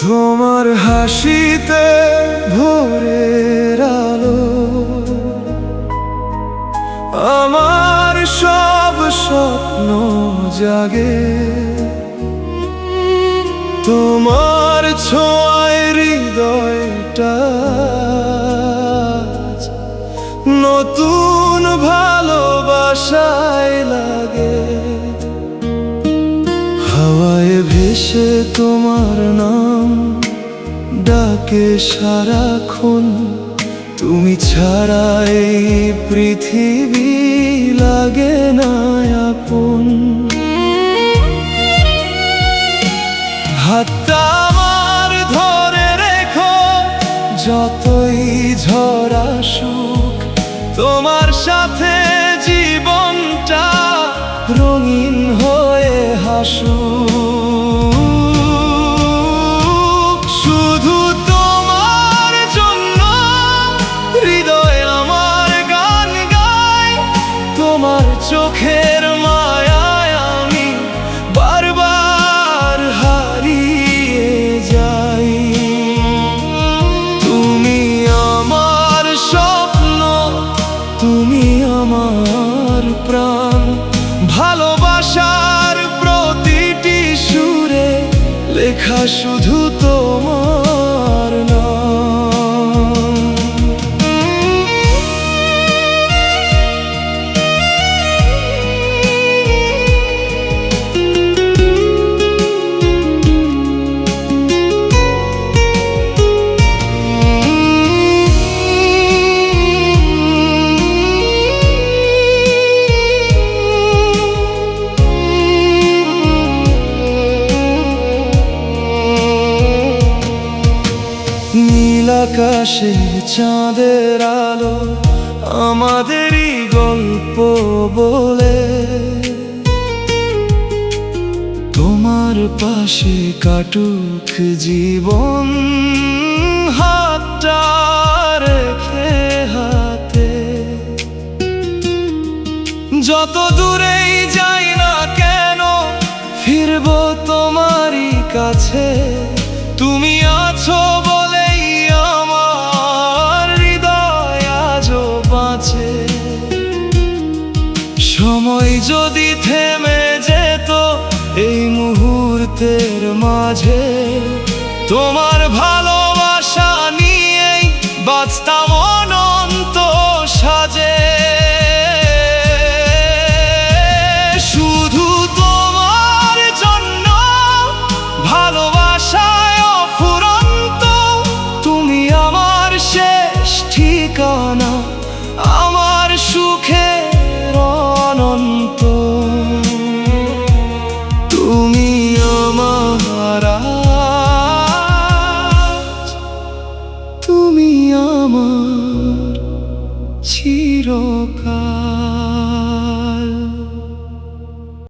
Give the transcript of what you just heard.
তোমার হাসিতে ভোরের আলো আমার সব স্বপ্ন জাগে। তোমার ছোঁয়ায় হৃদয়টা নতুন ভালোবাসায় লাগে। হাওয়ায় ভেসে তোমার নাম ডাকে সারাক্ষণ, তুমি ছাড়া এই পৃথিবী লাগে না আপন। হাতটা আমার ধরে রেখো, যতই ঝড় আসুক তোমার সাথে জীবনটা রঙিন হয়ে হাসুক। শুধু তোমার জন্য হৃদয় আমার গান গায়, তোমার চোখের মায়ায় আমি বারবার হারিয়ে যাই। তুমি আমার স্বপ্ন, তুমি আমার প্রাণ, ভালোবাসার প্রতিটি সুরে লেখা শুধু তোমার নাম। নীল আকাশে চাঁদের আলো আমাদেরই গল্প বলে, তোমার পাশে কাটুক জীবন হাতটা রেখে হাতে। যত দূরেই যাই না কেন ফিরবো তোমারই কাছে, তুমি আছো বলেই আমার হৃদয় আজও বাঁচে। সময় যদি থেমে যেত এই মুহূর্তের মাঝে, তোমার